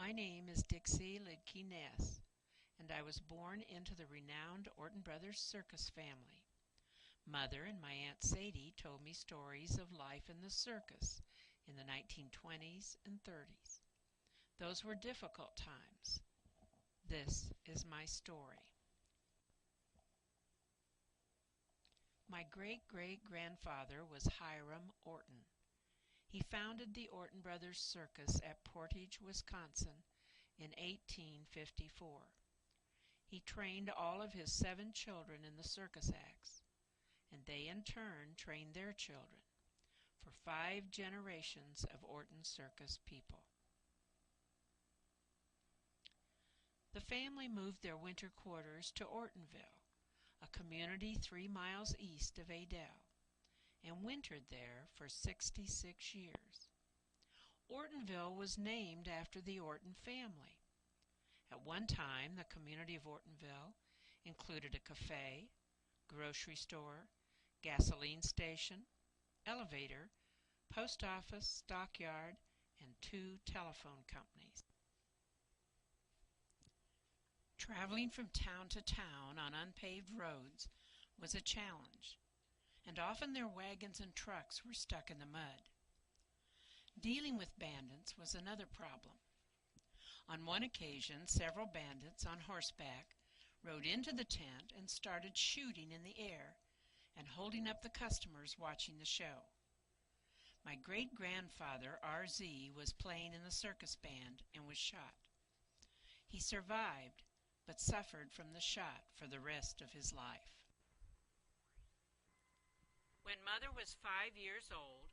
My name is Dixie Ness, and I was born into the renowned Orton Brothers circus family. Mother and my Aunt Sadie told me stories of life in the circus in the 1920s and 30s. Those were difficult times. This is my story. My great-great-grandfather was Hiram Orton. He founded the Orton Brothers Circus at Portage, Wisconsin in 1854. He trained all of his 7 children in the circus acts, and they in turn trained their children for 5 generations of Orton circus people. The family moved their winter quarters to Ortonville, a community 3 miles east of Adel, and wintered there for 66 years. Ortonville was named after the Orton family. At one time, the community of Ortonville included a cafe, grocery store, gasoline station, elevator, post office, stockyard, and 2 telephone companies. Traveling from town to town on unpaved roads was a challenge, and often their wagons and trucks were stuck in the mud. Dealing with bandits was another problem. On one occasion, several bandits on horseback rode into the tent and started shooting in the air and holding up the customers watching the show. My great-grandfather, R.Z., was playing in the circus band and was shot. He survived, but suffered from the shot for the rest of his life. When Mother was 5 years old,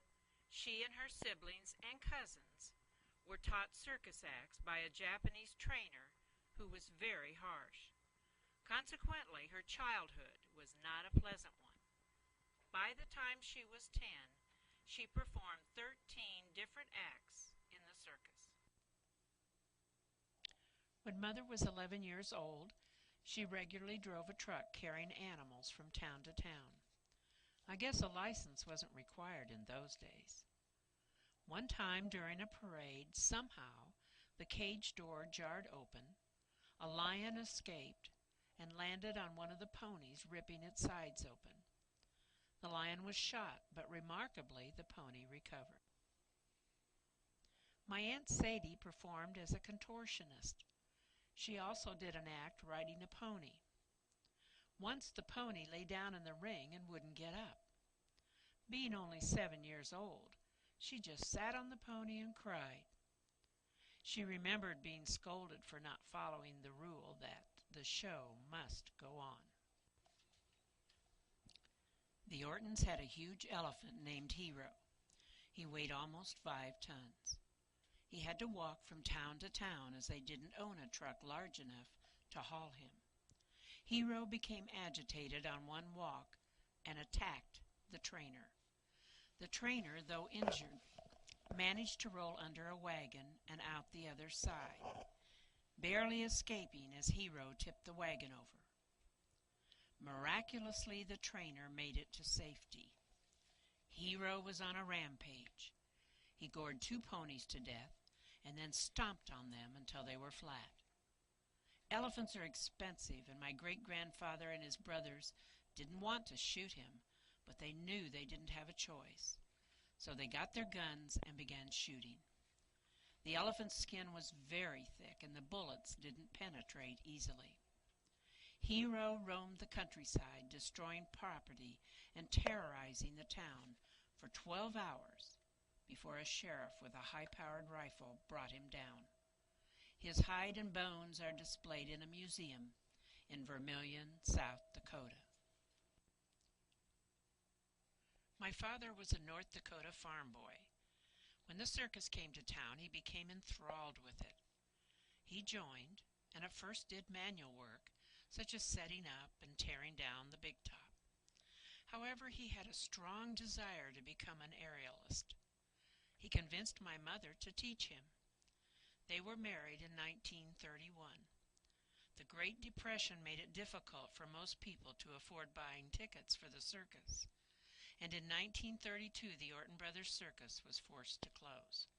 she and her siblings and cousins were taught circus acts by a Japanese trainer who was very harsh. Consequently, her childhood was not a pleasant one. By the time she was 10, she performed 13 different acts in the circus. When Mother was 11 years old, she regularly drove a truck carrying animals from town to town. I guess a license wasn't required in those days. One time during a parade, somehow the cage door jarred open, a lion escaped, and landed on one of the ponies, ripping its sides open. The lion was shot, but remarkably the pony recovered. My Aunt Sadie performed as a contortionist. She also did an act riding a pony. Once the pony lay down in the ring and wouldn't get up. Being only 7 years old, she just sat on the pony and cried. She remembered being scolded for not following the rule that the show must go on. The Ortons had a huge elephant named Hero. He weighed almost 5 tons. He had to walk from town to town as they didn't own a truck large enough to haul him. Hero became agitated on one walk and attacked the trainer. The trainer, though injured, managed to roll under a wagon and out the other side, barely escaping as Hero tipped the wagon over. Miraculously, the trainer made it to safety. Hero was on a rampage. He gored 2 ponies to death and then stomped on them until they were flat. Elephants are expensive, and my great-grandfather and his brothers didn't want to shoot him, but they knew they didn't have a choice. So they got their guns and began shooting. The elephant's skin was very thick, and the bullets didn't penetrate easily. Hero roamed the countryside, destroying property and terrorizing the town for 12 hours before a sheriff with a high-powered rifle brought him down. His hide and bones are displayed in a museum in Vermillion, South Dakota. My father was a North Dakota farm boy. When the circus came to town, he became enthralled with it. He joined, and at first did manual work, such as setting up and tearing down the big top. However, he had a strong desire to become an aerialist. He convinced my mother to teach him. They were married in 1931. The Great Depression made it difficult for most people to afford buying tickets for the circus, and in 1932 the Orton Brothers Circus was forced to close.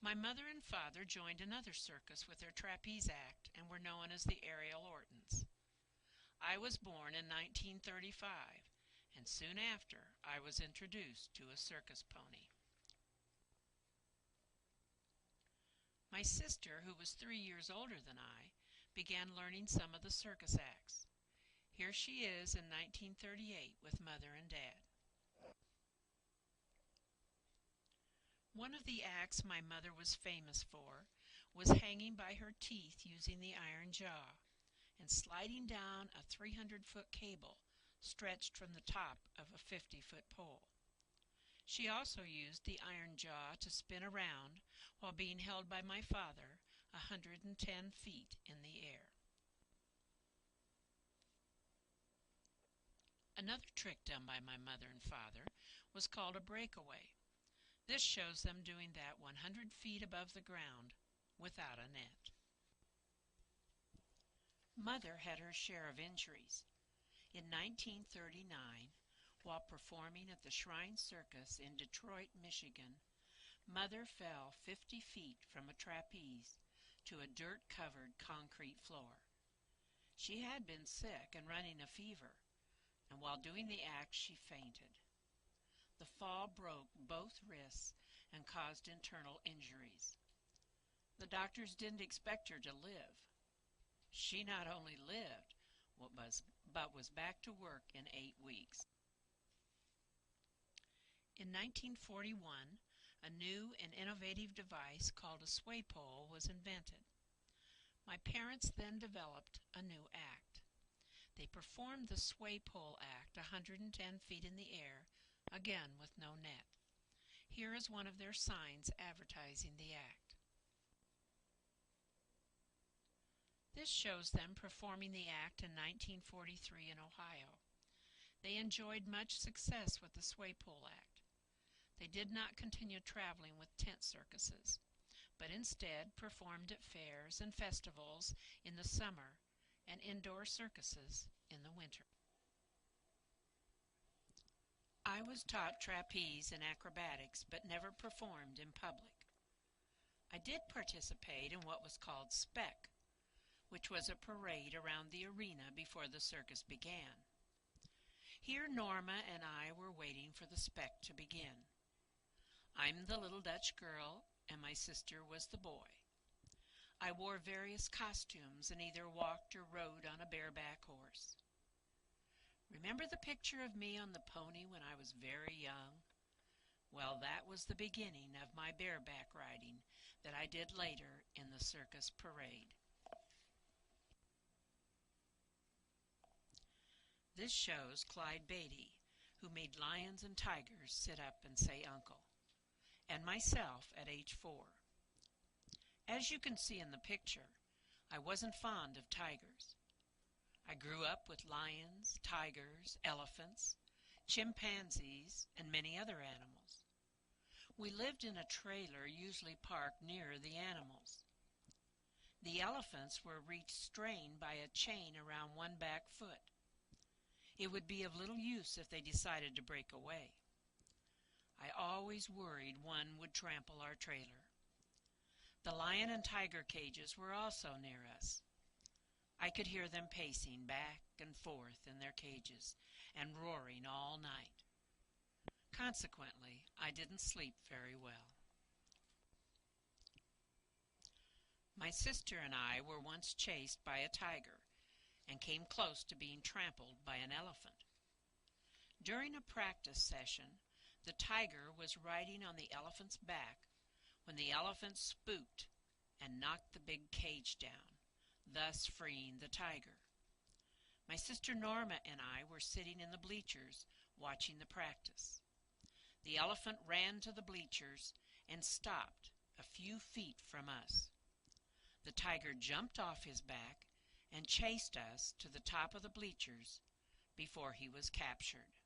My mother and father joined another circus with their trapeze act and were known as the aerial Ortons. I was born in 1935, and soon after I was introduced to a circus pony. My sister, who was 3 years older than I, began learning some of the circus acts. Here she is in 1938 with Mother and Dad. One of the acts my mother was famous for was hanging by her teeth using the iron jaw and sliding down a 300-foot cable stretched from the top of a 50-foot pole. She also used the iron jaw to spin around while being held by my father 110 feet in the air. Another trick done by my mother and father was called a breakaway. This shows them doing that 100 feet above the ground without a net. Mother had her share of injuries. In 1939, while performing at the Shrine Circus in Detroit, Michigan, Mother fell 50 feet from a trapeze to a dirt-covered concrete floor. She had been sick and running a fever, and while doing the act she fainted. The fall broke both wrists and caused internal injuries. The doctors didn't expect her to live. She not only lived, but was back to work in 8 weeks. In 1941, a new and innovative device called a sway pole was invented. My parents then developed a new act. They performed the sway pole act 110 feet in the air, again with no net. Here is one of their signs advertising the act. This shows them performing the act in 1943 in Ohio. They enjoyed much success with the sway pole act. They did not continue traveling with tent circuses, but instead performed at fairs and festivals in the summer and indoor circuses in the winter. I was taught trapeze and acrobatics, but never performed in public. I did participate in what was called spec, which was a parade around the arena before the circus began. Here Norma and I were waiting for the spec to begin. I'm the little Dutch girl, and my sister was the boy. I wore various costumes and either walked or rode on a bareback horse. Remember the picture of me on the pony when I was very young? Well, that was the beginning of my bareback riding that I did later in the circus parade. This shows Clyde Beatty, who made lions and tigers sit up and say uncle, and myself at age 4. As you can see in the picture, I wasn't fond of tigers. I grew up with lions, tigers, elephants, chimpanzees, and many other animals. We lived in a trailer usually parked near the animals. The elephants were restrained by a chain around one back foot. It would be of little use if they decided to break away. I always worried one would trample our trailer. The lion and tiger cages were also near us. I could hear them pacing back and forth in their cages and roaring all night. Consequently, I didn't sleep very well. My sister and I were once chased by a tiger and came close to being trampled by an elephant. During a practice session, the tiger was riding on the elephant's back when the elephant spooked and knocked the big cage down, thus freeing the tiger. My sister Norma and I were sitting in the bleachers watching the practice. The elephant ran to the bleachers and stopped a few feet from us. The tiger jumped off his back and chased us to the top of the bleachers before he was captured.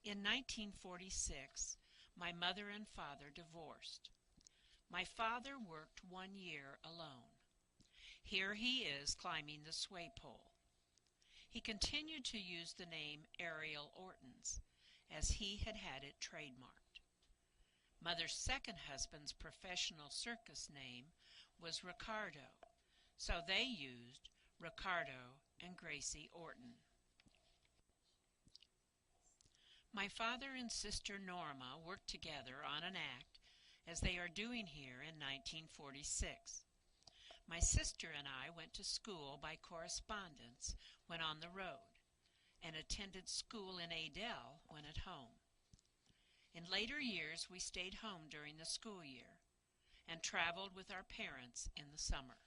In 1946, my mother and father divorced. My father worked 1 year alone. Here he is climbing the sway pole. He continued to use the name Aerial Ortons as he had had it trademarked. Mother's second husband's professional circus name was Ricardo, so they used Ricardo and Gracie Orton. My father and sister Norma worked together on an act, as they are doing here in 1946. My sister and I went to school by correspondence when on the road, and attended school in Adel when at home. In later years, we stayed home during the school year and traveled with our parents in the summer.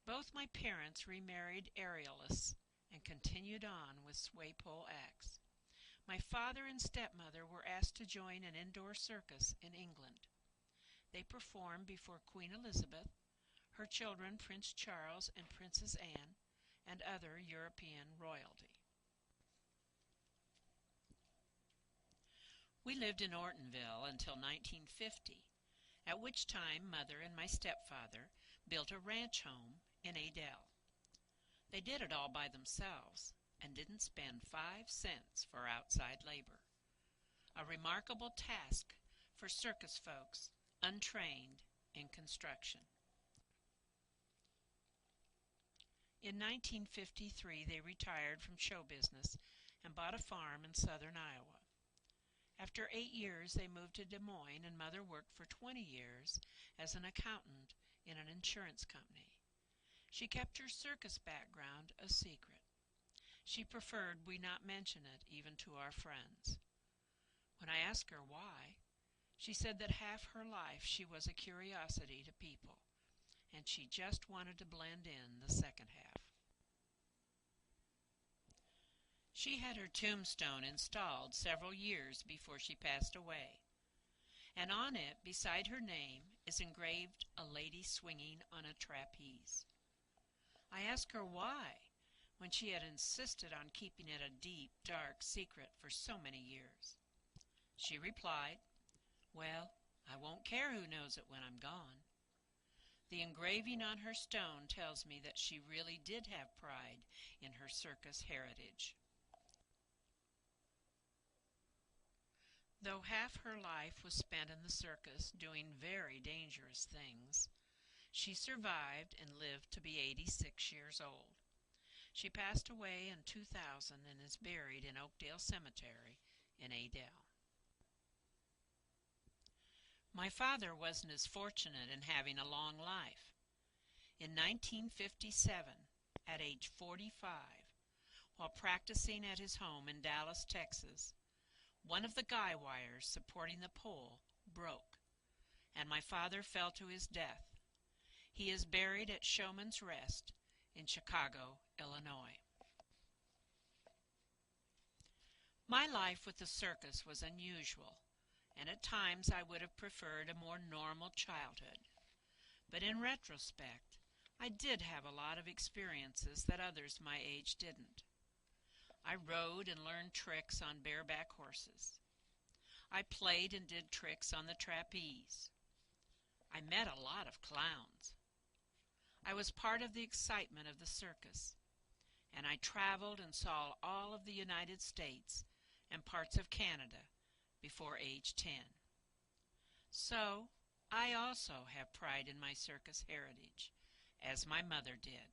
Both my parents remarried aerialists and continued on with sway pole acts. My father and stepmother were asked to join an indoor circus in England. They performed before Queen Elizabeth, her children Prince Charles and Princess Anne, and other European royalty. We lived in Ortonville until 1950, at which time Mother and my stepfather built a ranch home in Adel. They did it all by themselves and didn't spend 5 cents for outside labor, a remarkable task for circus folks untrained in construction. In 1953, they retired from show business and bought a farm in southern Iowa. After 8 years, they moved to Des Moines, and Mother worked for 20 years as an accountant in an insurance company. She kept her circus background a secret. She preferred we not mention it even to our friends. When I asked her why, she said that half her life she was a curiosity to people, and she just wanted to blend in the second half. She had her tombstone installed several years before she passed away, and on it, beside her name, is engraved a lady swinging on a trapeze. I asked her why, when she had insisted on keeping it a deep, dark secret for so many years. She replied, "Well, I won't care who knows it when I'm gone." The engraving on her stone tells me that she really did have pride in her circus heritage. Though half her life was spent in the circus doing very dangerous things, she survived and lived to be 86 years old. She passed away in 2000 and is buried in Oakdale Cemetery in Adel. My father wasn't as fortunate in having a long life. In 1957, at age 45, while practicing at his home in Dallas, Texas, one of the guy wires supporting the pole broke, and my father fell to his death. He is buried at Showman's Rest in Chicago, Illinois. My life with the circus was unusual, and at times I would have preferred a more normal childhood. But in retrospect, I did have a lot of experiences that others my age didn't. I rode and learned tricks on bareback horses. I played and did tricks on the trapeze. I met a lot of clowns. I was part of the excitement of the circus, and I traveled and saw all of the United States and parts of Canada before age 10. So, I also have pride in my circus heritage, as my mother did.